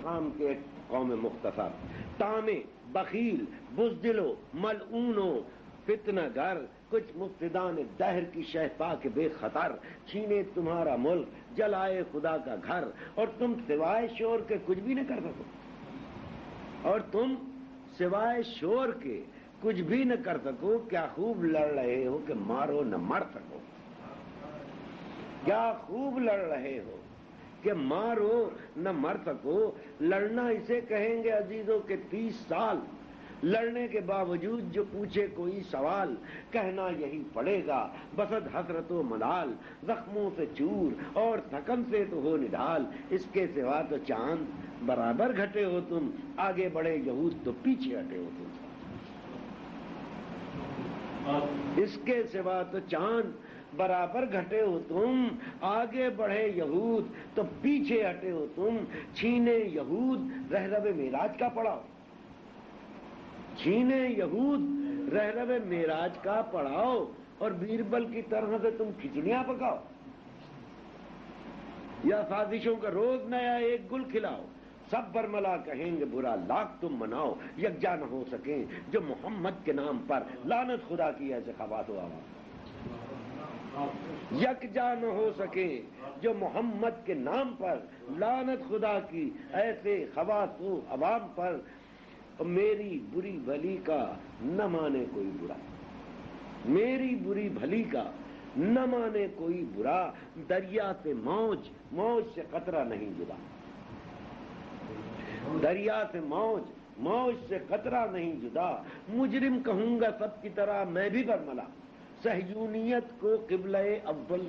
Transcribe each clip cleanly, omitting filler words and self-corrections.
شام کے ایک قوم مختصر، تامے، بخیل، بزدلو، ملعونو، فتنہ گر، کچھ مفسدان دہر کی شہپا کے بے خطر، چھینے تمہارا ملک، جلائے خدا کا گھر، اور تم سوائے شور کے کچھ بھی نہ کر سکو، اور تم سوائے شور کے کچھ بھی نہ کر سکو، کیا خوب لڑ رہے ہو کہ مارو نہ مر سکو، کیا خوب لڑ رہے ہو کہ مارو نہ مر سکو۔ لڑنا اسے کہیں گے عزیزوں کہ 30 سال لڑنے کے باوجود جو پوچھے کوئی سوال، کہنا یہی پڑے گا بسد حسرت و ملال، زخموں سے چور اور تھکن سے تو ہو نڈھال، اس کے سوا تو چاند برابر گھٹے ہو تم، آگے بڑھے یہود تو پیچھے ہٹے ہو تم، اس کے سوا تو چاند برابر گھٹے ہو تم، آگے بڑھے یہود تو پیچھے ہٹے ہو تم، چھینے یہود رہرب معراج کا پڑاؤ، چھینے یہود رہرب معراج کا پڑاؤ، اور بیربل کی طرح سے تم کھچڑیاں پکاؤ، یا سازشوں کا روز نیا ایک گل کھلاؤ، سب برملا کہیں گے برا لاکھ تم مناؤ، یکجا نہ ہو سکیں جو محمد کے نام پر، لعنت خدا کی ایسے خواص و عوام، یکجا نہ ہو سکے جو محمد کے نام پر، لعنت خدا کی ایسے خواص و عوام پر، میری بری بھلی کا نہ مانے کوئی برا، میری بری بھلی کا نہ مانے کوئی برا، دریا سے موج، موج سے قطرہ نہیں جدا، دریا سے موج، موج سے قطرہ نہیں جدا، مجرم کہوں گا سب کی طرح میں بھی برملا، صہیونیت کو قبلہ اول،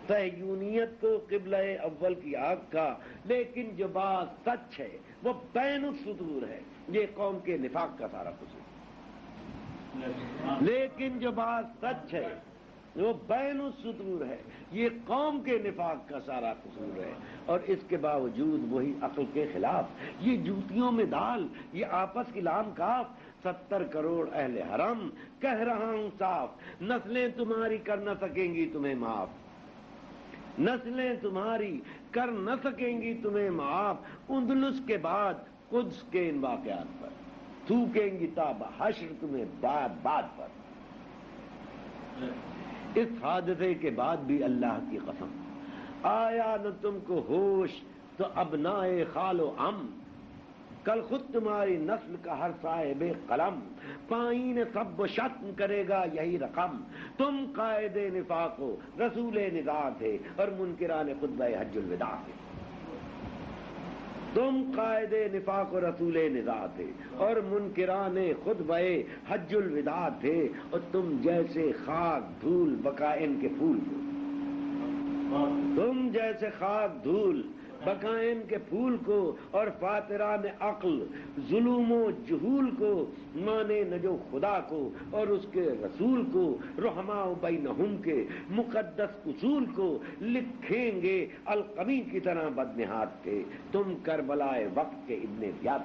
صہیونیت کو قبلہ اول کی آگ کا، لیکن جو بات سچ ہے وہ بین الصدور ہے، یہ قوم کے نفاق کا سارا قصور، لیکن جو بات سچ ہے وہ بین الصدور ہے، یہ قوم کے نفاق کا سارا قصور ہے، اور اس کے باوجود وہی عقل کے خلاف، یہ جوتیوں میں دال، یہ آپس کی لام کاف، 70 کروڑ اہل حرم، کہہ رہا ہوں صاف، نسلیں تمہاری کر نہ سکیں گی تمہیں معاف، نسلیں تمہاری کر نہ سکیں گی تمہیں معاف، اندلس کے بعد قدس کے ان واقعات پر تھوکیں گی تاب حشر تمہیں بات بات پر، اس حادثے کے بعد بھی اللہ کی قسم، آیا نہ تم کو ہوش تو ابنائے خال و عم، کل خود تمہاری نسل کا ہر صاحب قلم، پائین سب و شتم کرے گا یہی رقم، تم قائد نفاق و رسول نزاع تھے اور منکران خطبہ حج الوداع تھے، تم قائد نفاق و رسول نزاع تھے اور منکران خطبہ حج الوداع تھے، اور تم جیسے خاک دھول بقائن کے پھول کو، تم جیسے خاک دھول بقائن کے پھول کو، اور فاتران عقل ظلم و جہول کو، مانے نہ جو خدا کو اور اس کے رسول کو، رحماء بینہم کے مقدس اصول کو، لکھیں گے القمی کی طرح بدنہاد تھے، تم کربلائے وقت کے ابن زیاد